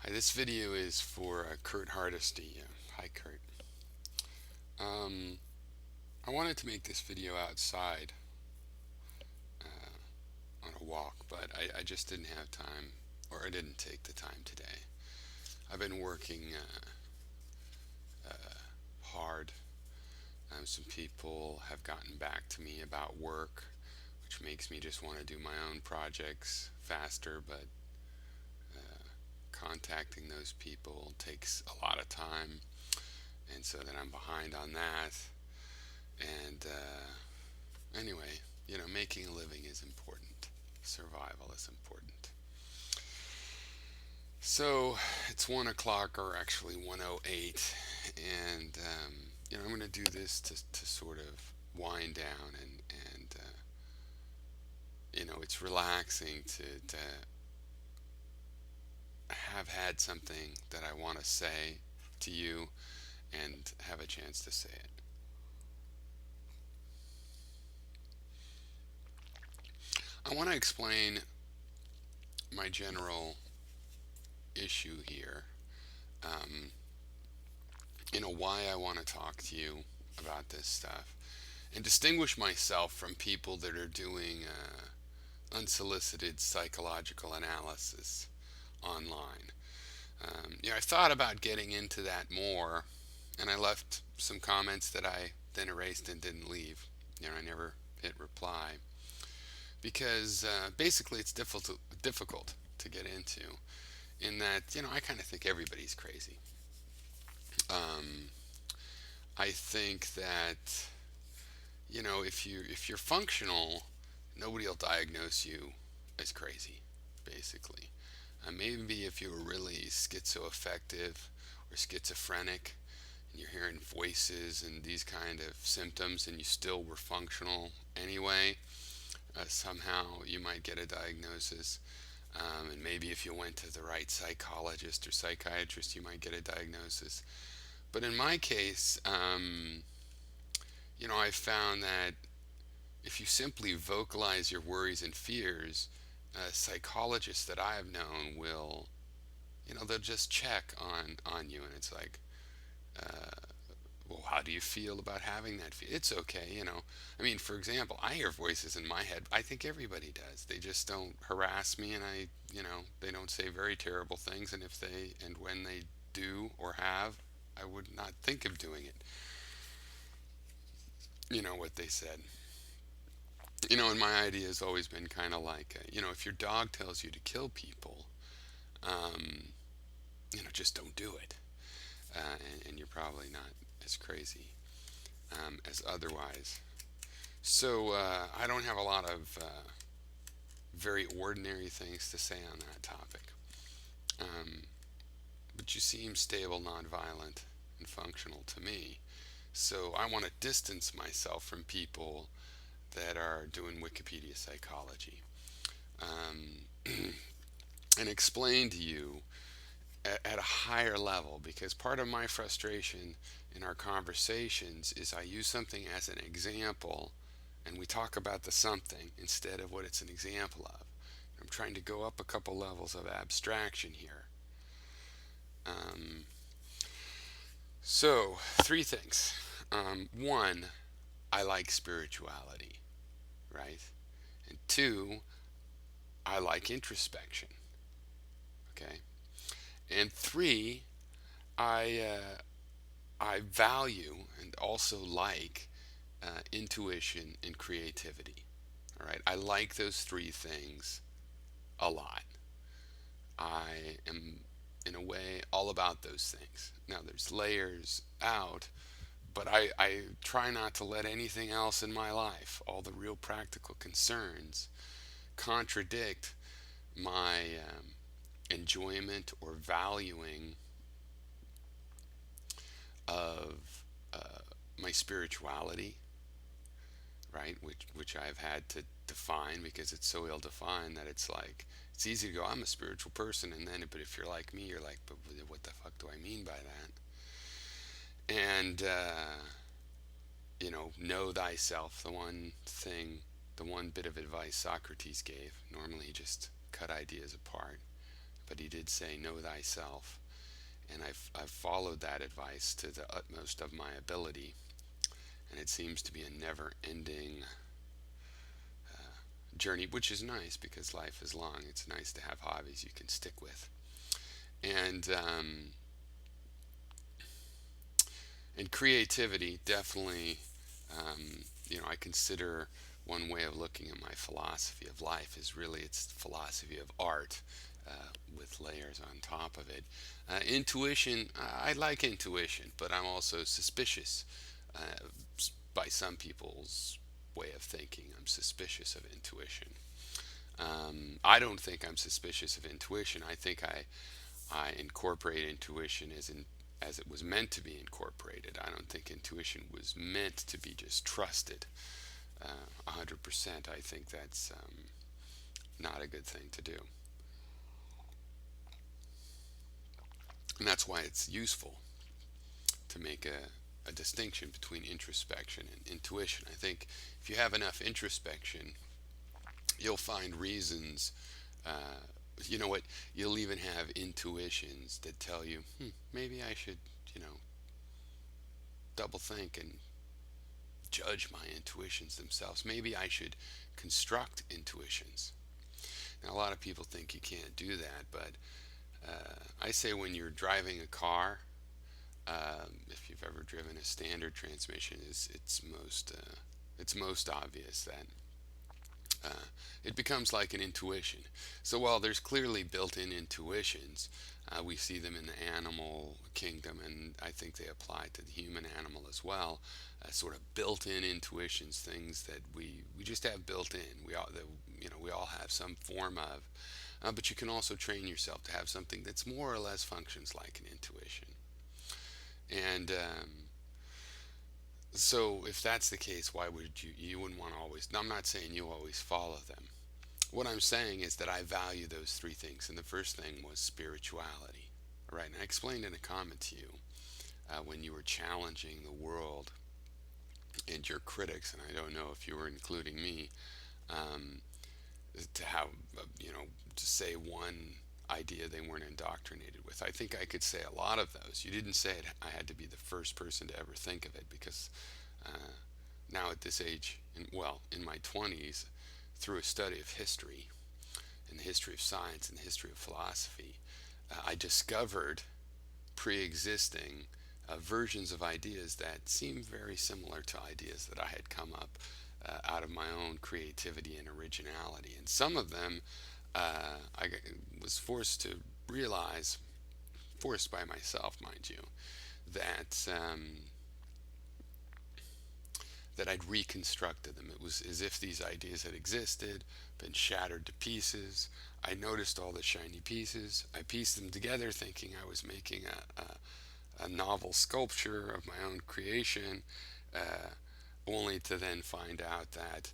Hi, this video is for Kurt Hardesty. Hi, Kurt. Um, I wanted to make this video outside on a walk, but I just didn't have time, or I didn't take the time today. I've been working hard. Some people have gotten back to me about work, which makes me just want to do my own projects faster, but contacting those people takes a lot of time, and so then I'm behind on that. And anyway, making a living is important. Survival is important. So it's 1 o'clock, or actually 1:08, and I'm going to do this to sort of wind down, and it's relaxing to have had something that I want to say to you and have a chance to say it. I want to explain my general issue here. Um, why I want to talk to you about this stuff and distinguish myself from people that are doing unsolicited psychological analysis online. I thought about getting into that more, and I left some comments that I then erased and didn't leave. I never hit reply because basically it's difficult to get into. In that, I kind of think everybody's crazy. Um, I think that if you're functional, nobody will diagnose you as crazy, basically. Maybe if you were really schizoaffective or schizophrenic, and you're hearing voices and these kind of symptoms, and you still were functional anyway, somehow you might get a diagnosis. And maybe if you went to the right psychologist or psychiatrist, you might get a diagnosis. But in my case, I found that if you simply vocalize your worries and fears, psychologists that I have known will, they'll just check on you, and it's like, well, how do you feel about having that feel? It's okay. I mean, for example, I hear voices in my head. I think everybody does. They just don't harass me, and they don't say very terrible things. And when they do or have, I would not think of doing it. You know what they said. And my idea has always been kind of like, if your dog tells you to kill people, um, just don't do it. And you're probably not as crazy as otherwise. So I don't have a lot of very ordinary things to say on that topic. Um, but you seem stable, nonviolent, and functional to me. So I want to distance myself from people that are doing Wikipedia psychology, and explain to you at a higher level, because part of my frustration in our conversations is I use something as an example and we talk about the something instead of what it's an example of. I'm trying to go up a couple levels of abstraction here. Um, so, three things. One, I like spirituality, right? And two, I like introspection, okay? And three, I I value and also like intuition and creativity. All right, I like those three things a lot. I am, in a way, all about those things. Now, there's layers out, but I try not to let anything else in my life, all the real practical concerns, contradict my enjoyment or valuing of my spirituality, right? Which I've had to define because it's so ill defined that it's like it's easy to go, I'm a spiritual person, and then but if you're like me, you're like, but what the fuck do I mean by that? And know thyself. The one bit of advice Socrates gave. Normally, he just cut ideas apart, but he did say, know thyself. And I've followed that advice to the utmost of my ability. And it seems to be a never ending journey, which is nice because life is long. It's nice to have hobbies you can stick with. And and creativity definitely, I consider one way of looking at my philosophy of life is really its philosophy of art, with layers on top of it. Intuition, I like intuition, but I'm also suspicious, uh, by some people's way of thinking. I'm suspicious of intuition. I don't think I'm suspicious of intuition. I think I incorporate intuition as it was meant to be incorporated. I don't think intuition was meant to be just trusted 100%. I think that's not a good thing to do. And that's why it's useful to make a distinction between introspection and intuition. I think if you have enough introspection, you'll find reasons. Uh, you know what? You'll even have intuitions that tell you, maybe I should, you know, double think and judge my intuitions themselves. Maybe I should construct intuitions. Now, a lot of people think you can't do that, but I say when you're driving a car, if you've ever driven a standard transmission, it's most obvious that uh, it becomes like an intuition. So while there's clearly built-in intuitions, we see them in the animal kingdom, and I think they apply to the human animal as well. Sort of built-in intuitions, things that we just have built in. We all have some form of, but you can also train yourself to have something that's more or less functions like an intuition. And so if that's the case, why would you wouldn't want to always, I'm not saying you always follow them. What I'm saying is that I value those three things, and the first thing was spirituality. All right, and I explained in a comment to you, when you were challenging the world and your critics, and I don't know if you were including me, um, to have, to say one idea they weren't indoctrinated with. I think I could say a lot of those. You didn't say it, I had to be the first person to ever think of it, because uh, now at this age, in my 20s, through a study of history and the history of science and the history of philosophy, I discovered pre-existing versions of ideas that seem very similar to ideas that I had come up out of my own creativity and originality. And some of them I was forced to realize, forced by myself, mind you, that that I'd reconstructed them. It was as if these ideas had existed, been shattered to pieces. I noticed all the shiny pieces. I pieced them together, thinking I was making a novel sculpture of my own creation, only to then find out that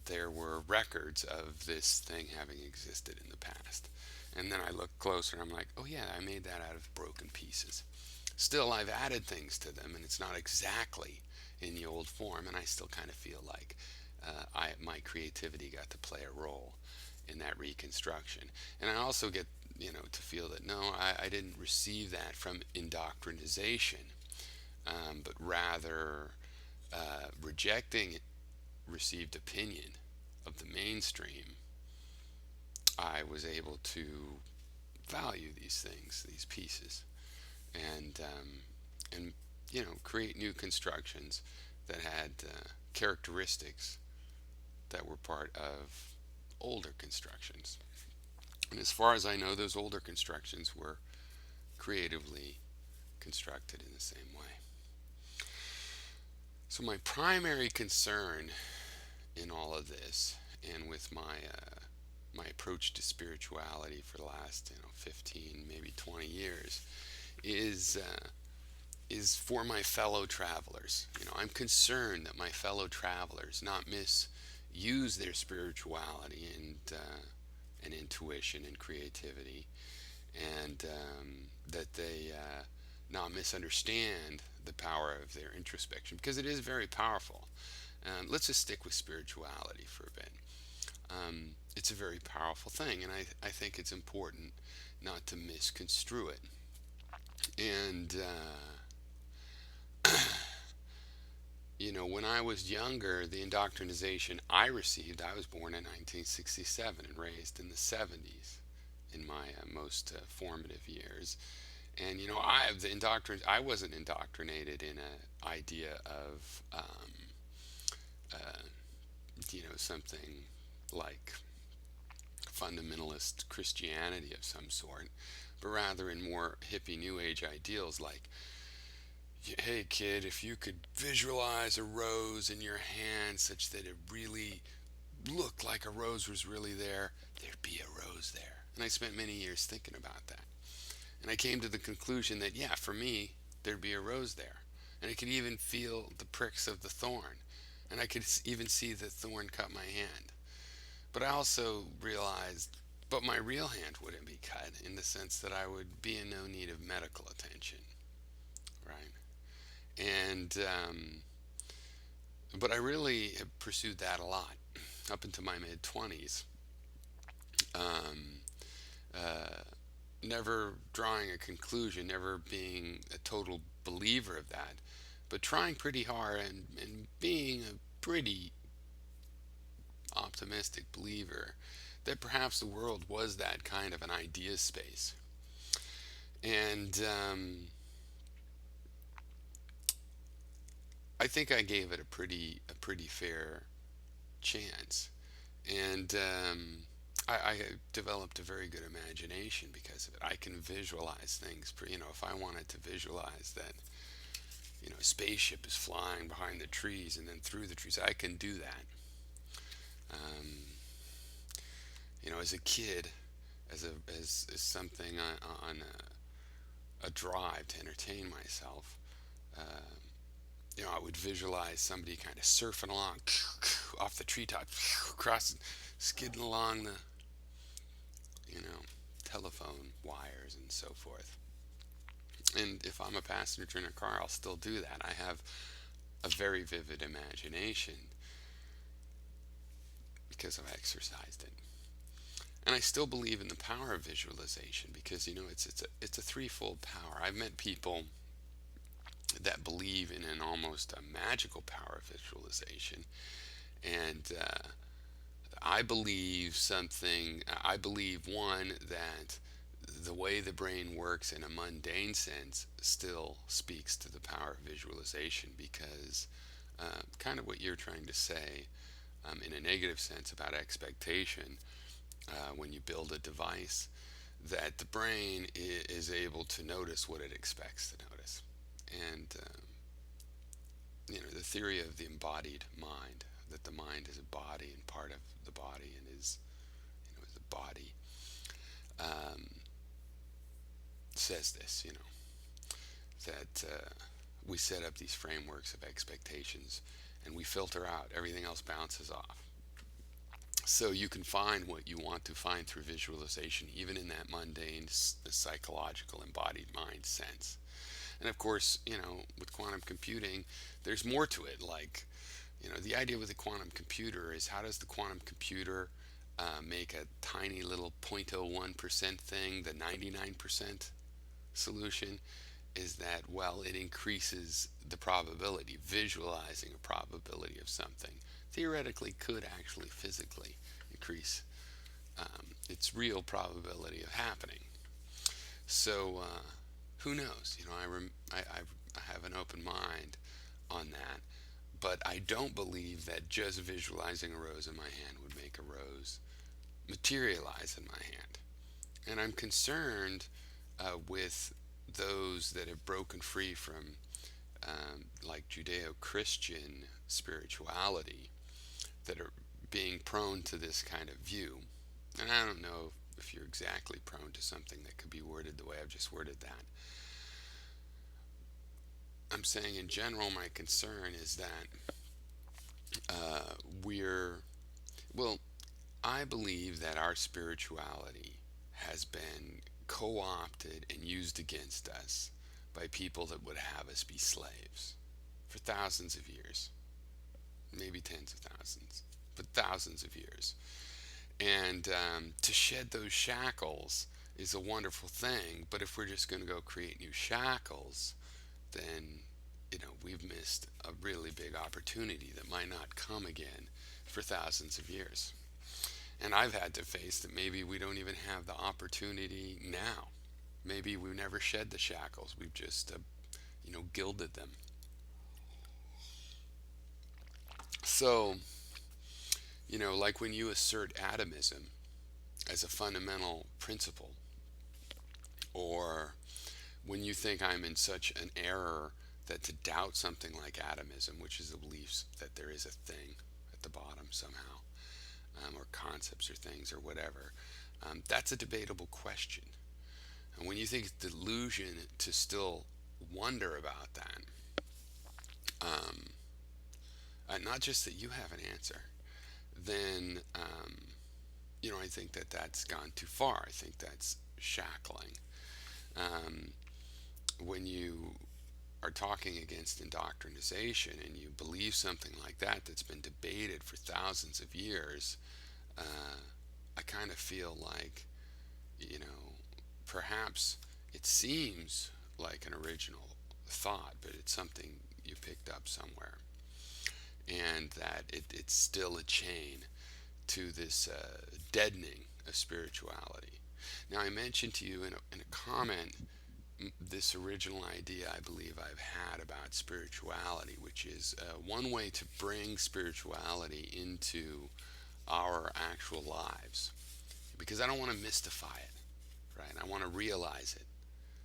there were records of this thing having existed in the past. And then I look closer and I'm like, oh yeah, I made that out of broken pieces. Still, I've added things to them, and it's not exactly in the old form, and I still kind of feel like my creativity got to play a role in that reconstruction. And I also get, to feel that no, I didn't receive that from indoctrination, but rather rejecting received opinion of the mainstream. I was able to value these things, these pieces, and create new constructions that had characteristics that were part of older constructions. And as far as I know, those older constructions were creatively constructed in the same way. So my primary concern in all of this, and with my approach to spirituality for the last 15, maybe 20 years, is for my fellow travelers. I'm concerned that my fellow travelers not misuse their spirituality and intuition and creativity, and that they not misunderstand the power of their introspection, because it is very powerful. Let's just stick with spirituality for a bit. it's a very powerful thing, and I think it's important not to misconstrue it. And when I was younger, the indoctrination I received, I was born in 1967 and raised in the 70s in my most formative years. And I wasn't indoctrinated in an idea of something like fundamentalist Christianity of some sort, but rather in more hippie New Age ideals like, hey kid, if you could visualize a rose in your hand such that it really looked like a rose was really there, there'd be a rose there. And I spent many years thinking about that. And I came to the conclusion that, yeah, for me, there'd be a rose there. And I could even feel the pricks of the thorn. And I could even see the thorn cut my hand. But I also realized, but my real hand wouldn't be cut in the sense that I would be in no need of medical attention, right? And, but I really pursued that a lot up into my mid 20s. Um, uh, Never drawing a conclusion, never being a total believer of that, but trying pretty hard and being a pretty optimistic believer that perhaps the world was that kind of an idea space. And I think I gave it a pretty fair chance. And I developed a very good imagination because of it. I can visualize things. If I wanted to visualize that, a spaceship is flying behind the trees and then through the trees, I can do that. Um, as a kid, as something on a drive to entertain myself, I would visualize somebody kind of surfing along off the treetop, crossing, skidding along the, you know, telephone wires and so forth. And if I'm a passenger in a car, I'll still do that. I have a very vivid imagination because I've exercised it. And I still believe in the power of visualization because it's a threefold power. I've met people that believe in an almost a magical power of visualization, and I believe something. I believe one that the way the brain works in a mundane sense still speaks to the power of visualization because kind of what you're trying to say in a negative sense about expectation when you build a device, that the brain is able to notice what it expects to notice. And, the theory of the embodied mind, that the mind is a body and part of the body and is a body, um, says this, that we set up these frameworks of expectations and we filter out, everything else bounces off. So you can find what you want to find through visualization, even in that mundane, psychological, embodied mind sense. And of course, with quantum computing, there's more to it. Like, the idea with the quantum computer is how does the quantum computer make a tiny little 0.01% thing, the 99% solution? Is that, well, it increases the probability. Visualizing a probability of something theoretically could actually physically increase its real probability of happening. So who knows? I have an open mind on that, but I don't believe that just visualizing a rose in my hand would make a rose materialize in my hand. And I'm concerned with those that have broken free from like Judeo-Christian spirituality that are being prone to this kind of view. And I don't know if you're exactly prone to something that could be worded the way I've just worded that. I'm saying in general, my concern is that we're, well, I believe that our spirituality has been co opted and used against us by people that would have us be slaves for thousands of years, maybe tens of thousands, but thousands of years. And to shed those shackles is a wonderful thing. But if we're just going to go create new shackles, then we've missed a really big opportunity that might not come again for thousands of years. And I've had to face that maybe we don't even have the opportunity now. Maybe we've never shed the shackles. We've just, gilded them. So, like when you assert atomism as a fundamental principle, or when you think I'm in such an error that to doubt something like atomism, which is the belief that there is a thing at the bottom somehow, or concepts or things or whatever, that's a debatable question. And when you think it's delusion to still wonder about that, um, not just that you have an answer, then I think that that's gone too far. I think that's shackling. Um, when you are talking against indoctrination and you believe something like that that's been debated for thousands of years, uh, I kind of feel like, you know, perhaps it seems like an original thought, but it's something you picked up somewhere, and that it's still a chain to this deadening of spirituality. Now, I mentioned to you in a comment this original idea I believe I've had about spirituality, which is one way to bring spirituality into our actual lives. Because I don't want to mystify it, right? I want to realize it.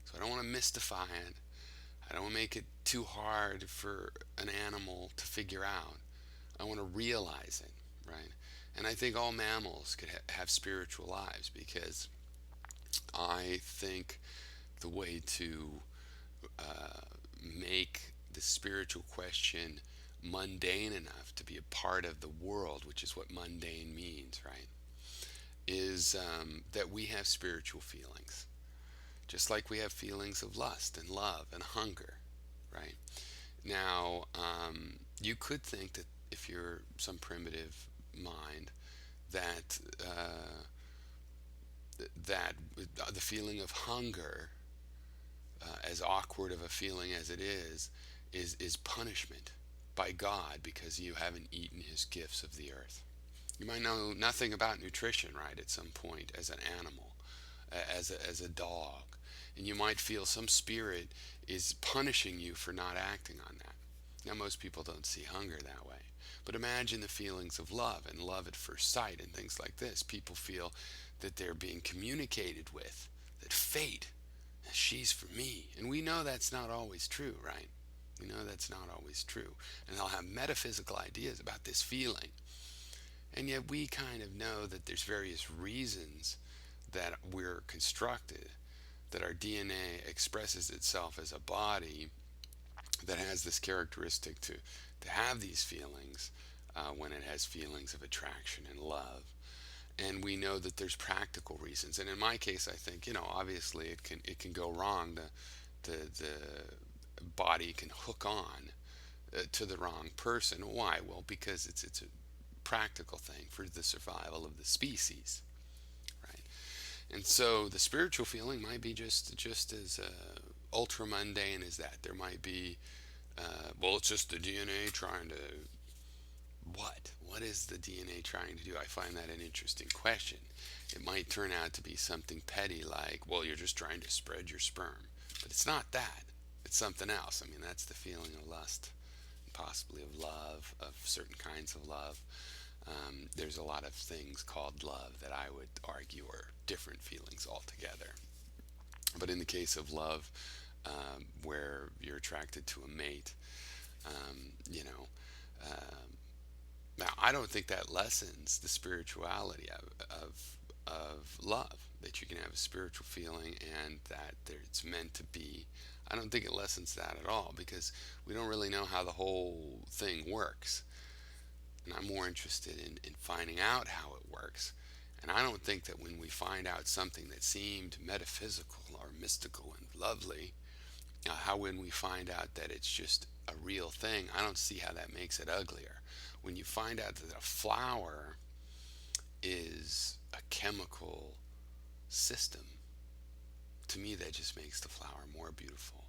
So I don't want to mystify it. I don't want to make it too hard for an animal to figure out. I want to realize it, right? And I think all mammals could have spiritual lives, because I think the way to uh, make the spiritual question mundane enough to be a part of the world, which is what mundane means, right? Is that we have spiritual feelings, just like we have feelings of lust and love and hunger, right? Now, you could think that if you're some primitive mind, that that the feeling of hunger, as awkward of a feeling as it is punishment by God because you haven't eaten His gifts of the earth. You might know nothing about nutrition, right, at some point as an animal, as a dog, and you might feel some spirit is punishing you for not acting on that. Now, most people don't see hunger that way. But imagine the feelings of love and love at first sight and things like this. People feel that they're being communicated with, that fate, she's for me. And we know that's not always true, right? We know that's not always true. And they'll have metaphysical ideas about this feeling. And yet we kind of know that there's various reasons that we're constructed, that our DNA expresses itself as a body that has this characteristic to have these feelings when it has feelings of attraction and love. And we know that there's practical reasons. And in my case, I think, obviously it can go wrong. The body can hook on to the wrong person. Why? Well, because it's a practical thing for the survival of the species, right? And so the spiritual feeling might be just as ultra mundane as that. There might be, well, it's just the DNA trying to what? What is the DNA trying to do? I find that an interesting question. It might turn out to be something petty like, well, you're just trying to spread your sperm. But it's not that. It's something else. I mean, that's the feeling of lust, possibly of love, of certain kinds of love. There's a lot of things called love that I would argue are different feelings altogether. But in the case of love, where you're attracted to a mate, um, you know, um, now I don't think that lessens the spirituality of love. That you can have a spiritual feeling and that it's meant to be. I don't think it lessens that at all, because we don't really know how the whole thing works. And I'm more interested in finding out how it works. And I don't think that when we find out something that seemed metaphysical or mystical and lovely, how when we find out that it's just a real thing, I don't see how that makes it uglier. When you find out that a flower is a chemical system, to me that just makes the flower more beautiful.